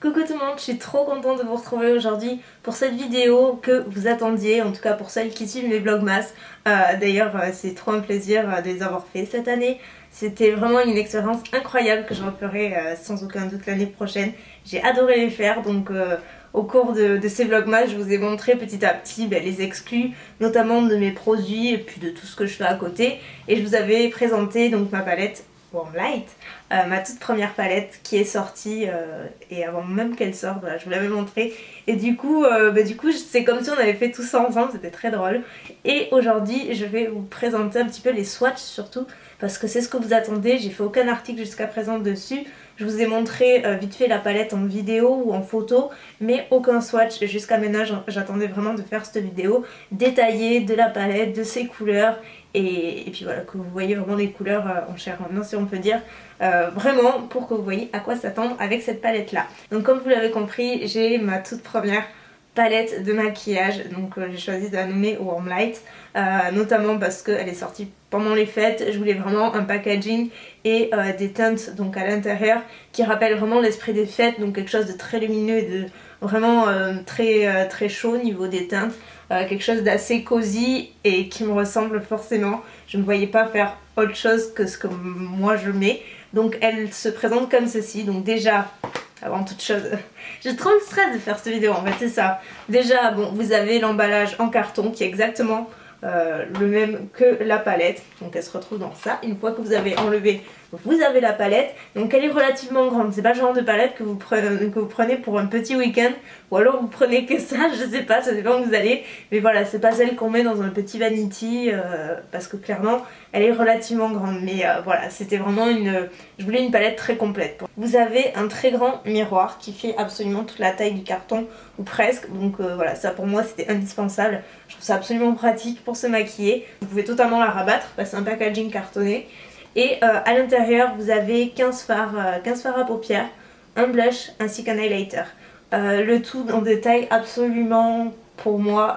Coucou tout le monde, je suis trop contente de vous retrouver aujourd'hui pour cette vidéo que vous attendiez, en tout cas pour celles qui suivent mes vlogmas. D'ailleurs c'est trop un plaisir de les avoir fait cette année. C'était vraiment une expérience incroyable que je referai sans aucun doute l'année prochaine. J'ai adoré les faire, donc au cours de ces vlogmas je vous ai montré petit à petit les exclus, notamment de mes produits et puis de tout ce que je fais à côté. Et je vous avais présenté donc ma palette Warmlight, ma toute première palette qui est sortie et avant même qu'elle sorte, voilà, je vous l'avais montré. Et du coup c'est comme si on avait fait tout ça ensemble, c'était très drôle. Et aujourd'hui je vais vous présenter un petit peu les swatchs surtout parce que c'est ce que vous attendez. J'ai fait aucun article jusqu'à présent dessus. Je vous ai montré vite fait la palette en vidéo ou en photo, mais aucun swatch. Jusqu'à maintenant j'attendais vraiment de faire cette vidéo détaillée de la palette, de ses couleurs et puis voilà, que vous voyez vraiment les couleurs en chair et en os si on peut dire, vraiment pour que vous voyez à quoi s'attendre avec cette palette là. Donc comme vous l'avez compris, j'ai ma toute première palette de maquillage, donc j'ai choisi de la nommer Warmlight, notamment parce qu'elle est sortie pendant les fêtes. Je voulais vraiment un packaging et des teintes donc à l'intérieur qui rappellent vraiment l'esprit des fêtes, donc quelque chose de très lumineux et de vraiment très chaud au niveau des teintes, quelque chose d'assez cosy et qui me ressemble forcément. Je ne voyais pas faire autre chose que ce que moi je mets, donc elle se présente comme ceci. Donc déjà, avant toute chose, j'ai trop le stress de faire cette vidéo en fait, c'est ça. Déjà bon, vous avez l'emballage en carton qui est exactement le même que la palette, donc elle se retrouve dans ça. Une fois que vous avez enlevé, vous avez la palette, donc elle est relativement grande. C'est pas le genre de palette que vous prenez pour un petit week-end, ou alors vous prenez que ça, je sais pas, ça dépend où vous allez, mais voilà, c'est pas celle qu'on met dans un petit vanity, parce que clairement elle est relativement grande. Mais voilà, c'était vraiment je voulais une palette très complète. Vous avez un très grand miroir qui fait absolument toute la taille du carton, ou presque, donc voilà, ça pour moi c'était indispensable. Je trouve ça absolument pratique pour se maquiller. Vous pouvez totalement la rabattre, parce que c'est un packaging cartonné. Et à l'intérieur vous avez 15 fards à paupières, un blush ainsi qu'un highlighter. Le tout en des tailles absolument pour moi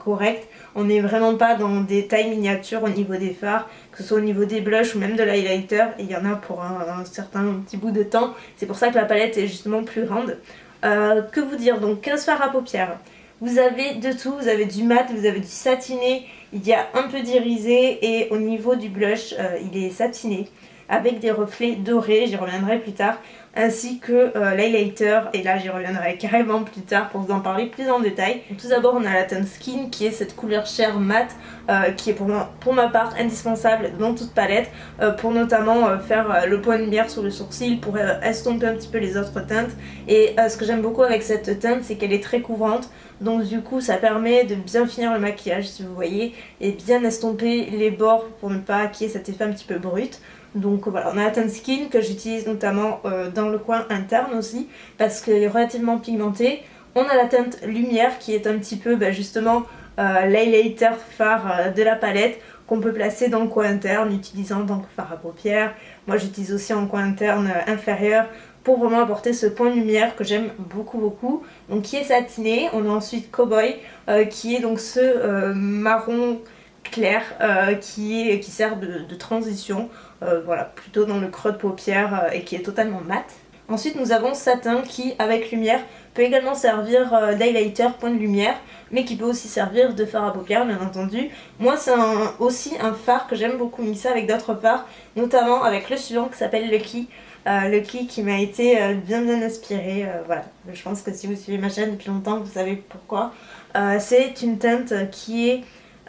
correctes. On n'est vraiment pas dans des tailles miniatures au niveau des fards, que ce soit au niveau des blushs ou même de l'highlighter. Et il y en a pour un certain petit bout de temps. C'est pour ça que la palette est justement plus grande. Que vous dire, donc 15 fards à paupières. Vous avez de tout, vous avez du mat, vous avez du satiné, il y a un peu d'irisé et au niveau du blush, il est satiné avec des reflets dorés, j'y reviendrai plus tard, ainsi que l'highlighter, et là j'y reviendrai carrément plus tard pour vous en parler plus en détail. Tout d'abord on a la teinte Skin qui est cette couleur chair mat qui est pour ma part indispensable dans toute palette, pour notamment faire le point de lumière sur le sourcil, pour estomper un petit peu les autres teintes. Et ce que j'aime beaucoup avec cette teinte, c'est qu'elle est très couvrante, donc du coup ça permet de bien finir le maquillage si vous voyez, et bien estomper les bords pour ne pas qu'il y ait cet effet un petit peu brut. Donc voilà, on a la teinte Skin que j'utilise notamment dans le coin interne aussi parce qu'elle est relativement pigmentée. On a la teinte Lumière qui est un petit peu justement l'highlighter phare de la palette qu'on peut placer dans le coin interne utilisant donc fard à paupières. Moi j'utilise aussi en coin interne inférieur pour vraiment apporter ce point de lumière que j'aime beaucoup, donc qui est satiné. On a ensuite Cowboy qui est donc ce marron clair qui sert de transition, voilà, plutôt dans le creux de paupière et qui est totalement mat. Ensuite nous avons Satin qui avec lumière peut également servir d'highlighter, point de lumière, mais qui peut aussi servir de fard à paupières bien entendu. Moi c'est aussi un fard que j'aime beaucoup mixer avec d'autres fards, notamment avec le suivant qui s'appelle Lucky. Lucky qui m'a été bien inspiré, voilà. Je pense que si vous suivez ma chaîne depuis longtemps vous savez pourquoi. C'est une teinte qui est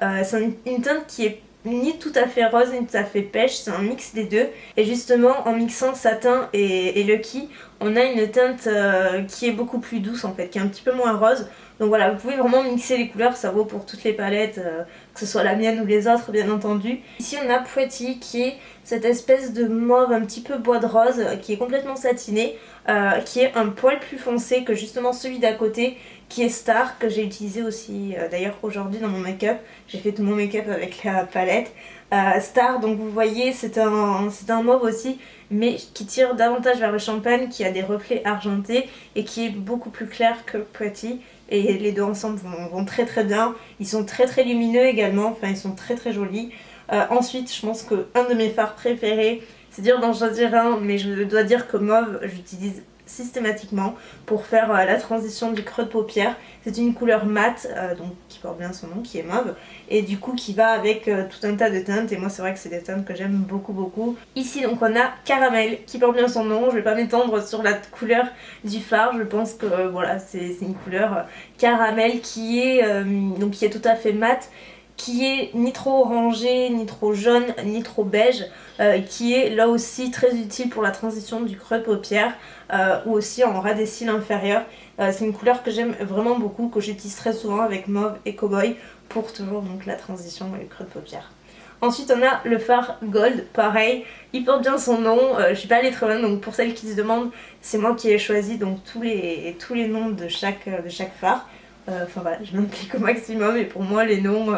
une teinte qui est ni tout à fait rose ni tout à fait pêche, c'est un mix des deux. Et justement en mixant Satin et Lucky, on a une teinte qui est beaucoup plus douce en fait, qui est un petit peu moins rose. Donc voilà, vous pouvez vraiment mixer les couleurs, ça vaut pour toutes les palettes, que ce soit la mienne ou les autres bien entendu. Ici on a Pretty qui est cette espèce de mauve un petit peu bois de rose qui est complètement satiné, qui est un poil plus foncé que justement celui d'à côté qui est Star, que j'ai utilisé aussi d'ailleurs aujourd'hui dans mon make-up. J'ai fait tout mon make-up avec la palette. Star, donc vous voyez c'est un mauve aussi, mais qui tire davantage vers le champagne, qui a des reflets argentés et qui est beaucoup plus clair que Pretty. Et les deux ensemble vont très bien. Ils sont très lumineux également, enfin ils sont très jolis. Ensuite je pense qu'un de mes fards préférés, c'est dur d'en choisir un, mais je dois dire que mauve j'utilise systématiquement pour faire la transition du creux de paupière. C'est une couleur mate, donc qui porte bien son nom, qui est mauve, et du coup qui va avec tout un tas de teintes, et moi c'est vrai que c'est des teintes que j'aime beaucoup beaucoup. Ici donc on a Caramel, qui porte bien son nom, je vais pas m'étendre sur la couleur du fard, je pense que voilà c'est une couleur caramel qui est tout à fait mate, qui est ni trop orangé, ni trop jaune, ni trop beige, qui est là aussi très utile pour la transition du creux de paupière ou aussi en ras des cils inférieurs. C'est une couleur que j'aime vraiment beaucoup, que j'utilise très souvent avec mauve et cowboy pour toujours donc la transition et le creux de paupière. Ensuite on a le fard Gold, pareil, il porte bien son nom, je suis pas allée très loin, donc pour celles qui se demandent, c'est moi qui ai choisi donc tous les noms de chaque fard. Enfin voilà, je m'implique au maximum et pour moi les noms,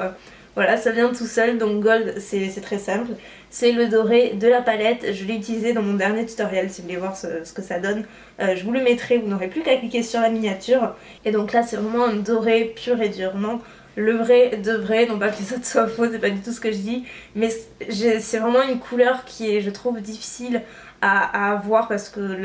voilà, ça vient tout seul. Donc Gold c'est très simple, c'est le doré de la palette, je l'ai utilisé dans mon dernier tutoriel si vous voulez voir ce que ça donne, je vous le mettrai, vous n'aurez plus qu'à cliquer sur la miniature. Et donc là c'est vraiment un doré pur et dur, non le vrai de vrai, non pas que les autres soient faux, c'est pas du tout ce que je dis, mais c'est vraiment une couleur qui est je trouve difficile à avoir parce que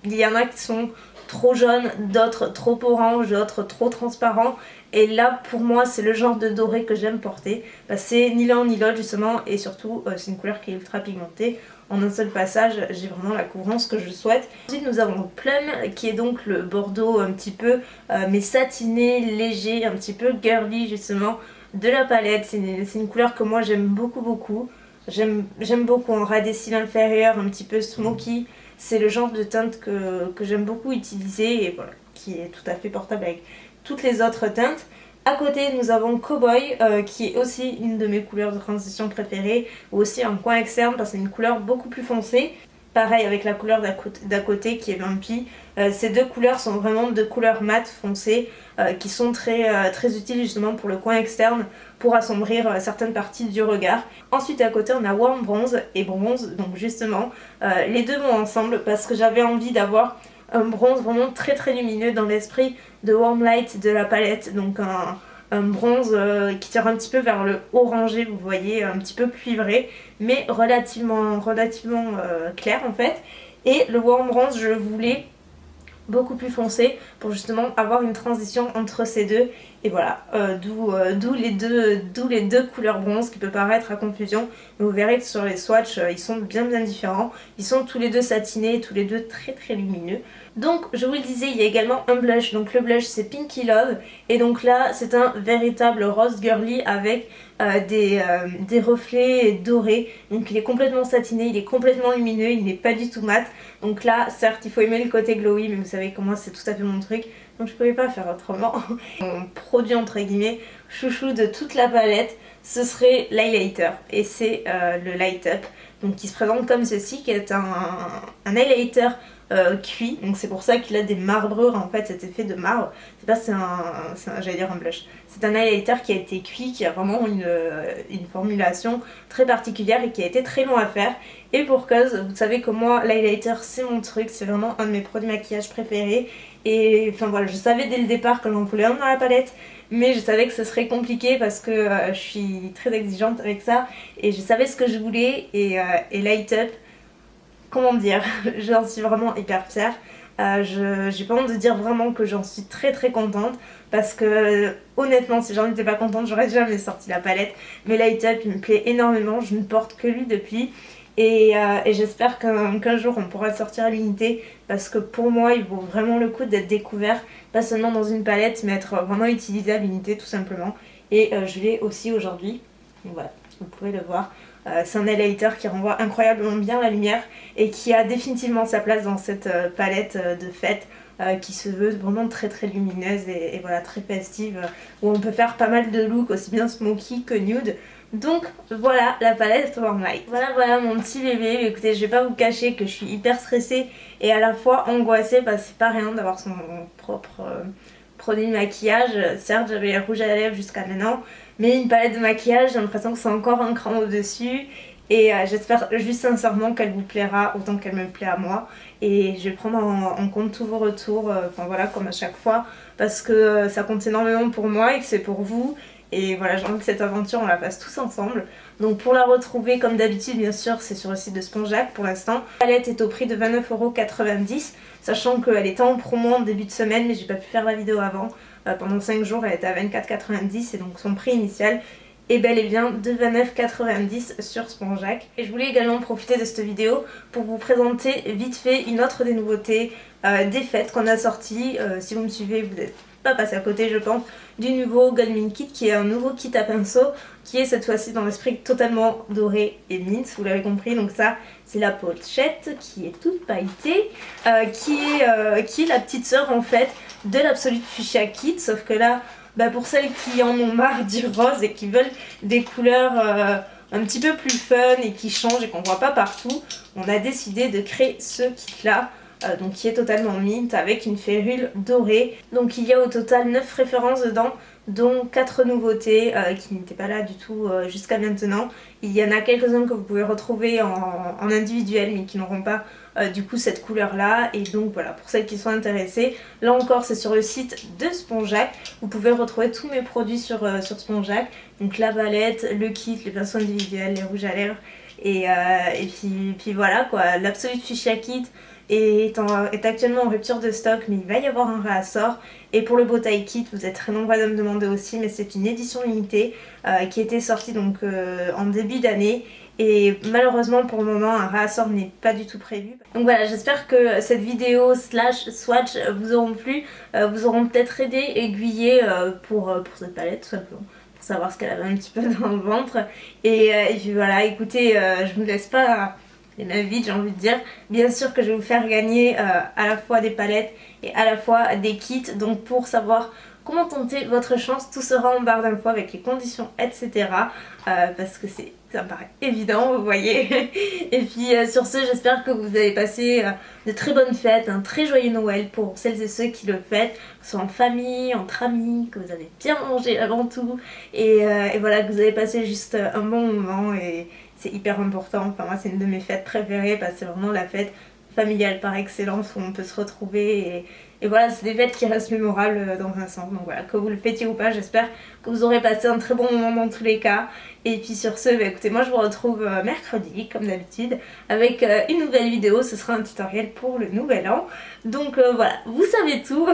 il y en a qui sont trop jaunes, d'autres trop orange, d'autres trop transparents, et là pour moi c'est le genre de doré que j'aime porter, c'est ni l'un ni l'autre justement, et surtout c'est une couleur qui est ultra pigmentée. En un seul passage j'ai vraiment la couvrance que je souhaite. Ensuite nous avons Plum qui est donc le bordeaux un petit peu mais satiné, léger, un petit peu girly justement de la palette. C'est une couleur que moi j'aime beaucoup beaucoup. J'aime beaucoup en ras des cils inférieurs, un petit peu smoky. C'est le genre de teinte que j'aime beaucoup utiliser et voilà, qui est tout à fait portable avec toutes les autres teintes. À côté nous avons Cowboy qui est aussi une de mes couleurs de transition préférées, ou aussi en coin externe parce que c'est une couleur beaucoup plus foncée. Pareil avec la couleur d'à côté qui est Vampy. Ces deux couleurs sont vraiment deux couleurs mat foncées qui sont très utiles justement pour le coin externe, pour assombrir certaines parties du regard. Ensuite à côté on a Warm Bronze et Bronze, donc justement les deux vont ensemble parce que j'avais envie d'avoir un bronze vraiment très lumineux dans l'esprit de Warm Light de la palette, donc un bronze qui tire un petit peu vers le orangé, vous voyez, un petit peu cuivré mais relativement clair en fait. Et le Warm Bronze je le voulais beaucoup plus foncé pour justement avoir une transition entre ces deux, et voilà, d'où les deux couleurs bronze qui peut paraître à confusion, mais vous verrez que sur les swatchs ils sont bien différents, ils sont tous les deux satinés, tous les deux très lumineux. Donc je vous le disais, il y a également un blush, donc le blush c'est Pinky Love, et donc là c'est un véritable rose girly avec des reflets dorés, donc il est complètement satiné, il est complètement lumineux, il n'est pas du tout mat. Donc là certes il faut aimer le côté glowy, mais vous savez que moi c'est tout à fait mon truc, donc je pouvais pas faire autrement. Mon produit entre guillemets chouchou de toute la palette ce serait l'highlighter, et c'est le Light Up, donc qui se présente comme ceci, qui est un highlighter cuit, donc c'est pour ça qu'il a des marbrures en fait, cet effet de marbre. C'est j'allais dire un blush, c'est un highlighter qui a été cuit, qui a vraiment une formulation très particulière et qui a été très long à faire, et pour cause, vous savez que moi l'highlighter c'est mon truc, c'est vraiment un de mes produits maquillage préférés, et enfin voilà, je savais dès le départ que j'en voulais un dans la palette, mais je savais que ce serait compliqué parce que je suis très exigeante avec ça, et je savais ce que je voulais, et Light Up, comment dire, j'en suis vraiment hyper fière. J'ai pas honte de dire vraiment que j'en suis très contente, parce que honnêtement si j'en étais pas contente j'aurais jamais sorti la palette, mais Light Up il me plaît énormément, je ne porte que lui depuis, et j'espère qu'un jour on pourra le sortir à l'unité, parce que pour moi il vaut vraiment le coup d'être découvert, pas seulement dans une palette mais être vraiment utilisé à l'unité tout simplement, et je l'ai aussi aujourd'hui, donc voilà, vous pouvez le voir. C'est un highlighter qui renvoie incroyablement bien la lumière et qui a définitivement sa place dans cette palette de fête qui se veut vraiment très lumineuse et voilà, très festive, où on peut faire pas mal de looks aussi bien smoky que nude. Donc voilà la palette Warm Light. Voilà mon petit bébé. Écoutez, je vais pas vous cacher que je suis hyper stressée et à la fois angoissée, parce que c'est pas rien d'avoir son propre produit de maquillage. Certes j'avais les rouges à lèvres jusqu'à maintenant, mais une palette de maquillage j'ai l'impression que c'est encore un cran au dessus, et j'espère juste sincèrement qu'elle vous plaira autant qu'elle me plaît à moi, et je vais prendre en compte tous vos retours, enfin voilà, comme à chaque fois, parce que ça compte énormément pour moi et que c'est pour vous, et voilà, j'ai envie que cette aventure on la passe tous ensemble. Donc pour la retrouver comme d'habitude bien sûr c'est sur le site de Spongeac pour l'instant. La palette est au prix de 29,90 €, sachant qu'elle était en promo en début de semaine mais j'ai pas pu faire la vidéo avant. Pendant 5 jours elle était à 24,90 € et donc son prix initial est bel et bien de 29,90 € sur Spongeac. Et je voulais également profiter de cette vidéo pour vous présenter vite fait une autre des nouveautés des fêtes qu'on a sorties. Si vous me suivez vous n'êtes pas passé à côté je pense du nouveau Gold Mint Kit qui est un nouveau kit à pinceau qui est cette fois-ci dans l'esprit totalement doré et mint, vous l'avez compris. Donc ça c'est la pochette qui est toute pailletée, qui est la petite sœur en fait de l'Absolute Fuchsia Kit, sauf que là pour celles qui en ont marre du rose et qui veulent des couleurs un petit peu plus fun et qui changent et qu'on voit pas partout, on a décidé de créer ce kit là. Donc qui est totalement mint avec une férule dorée. Donc il y a au total 9 références dedans, dont 4 nouveautés qui n'étaient pas là du tout jusqu'à maintenant. Il y en a quelques-unes que vous pouvez retrouver en individuel mais qui n'auront pas du coup cette couleur là. Et donc voilà, pour celles qui sont intéressées, là encore c'est sur le site de Spongeac. Vous pouvez retrouver tous mes produits sur Spongeac. Donc la palette, le kit, les pinceaux individuels, les rouges à lèvres et puis voilà quoi. L'Absolute Fuchsia Kit est actuellement en rupture de stock mais il va y avoir un réassort. Et pour le Bowtie Kit, vous êtes très nombreux à me demander aussi, mais c'est une édition limitée qui était sortie donc en début d'année. Et malheureusement pour le moment un réassort n'est pas du tout prévu. Donc voilà, j'espère que cette vidéo slash swatch vous auront plu, vous auront peut-être aidé, aiguillé pour cette palette tout simplement, pour savoir ce qu'elle avait un petit peu dans le ventre. Et puis voilà, écoutez, je ne vous laisse pas les mains vides j'ai envie de dire. Bien sûr que je vais vous faire gagner à la fois des palettes et à la fois des kits. Donc pour savoir comment tenter votre chance, tout sera en barre d'infos avec les conditions etc. Parce que ça me paraît évident, vous voyez. Et puis sur ce, j'espère que vous avez passé de très bonnes fêtes, un très joyeux Noël pour celles et ceux qui le fêtent, que ce soit en famille, entre amis, que vous avez bien mangé avant tout. Et voilà, que vous avez passé juste un bon moment et c'est hyper important. Enfin moi c'est une de mes fêtes préférées parce que c'est vraiment la fête familiale par excellence où on peut se retrouver et voilà, c'est des fêtes qui restent mémorables dans un sens. Donc voilà, que vous le fêtiez ou pas, j'espère que vous aurez passé un très bon moment dans tous les cas. Et puis sur ce, écoutez, moi je vous retrouve mercredi comme d'habitude avec une nouvelle vidéo. Ce sera un tutoriel pour le nouvel an. Donc voilà, vous savez tout.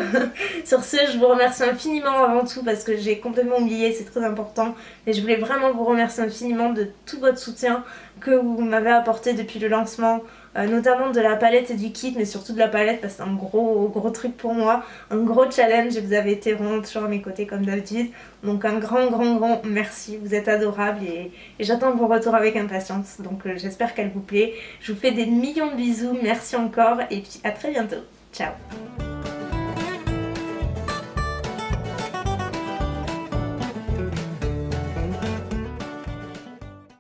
Sur ce, je vous remercie infiniment avant tout parce que j'ai complètement oublié, c'est très important. Mais je voulais vraiment vous remercier infiniment de tout votre soutien que vous m'avez apporté depuis le lancement. Notamment de la palette et du kit, mais surtout de la palette parce que c'est un gros truc pour moi, un gros challenge et vous avez été vraiment toujours à mes côtés comme d'habitude. Donc un grand merci, vous êtes adorables et j'attends vos retours avec impatience. Donc j'espère qu'elle vous plaît. Je vous fais des millions de bisous, merci encore et puis à très bientôt. Ciao.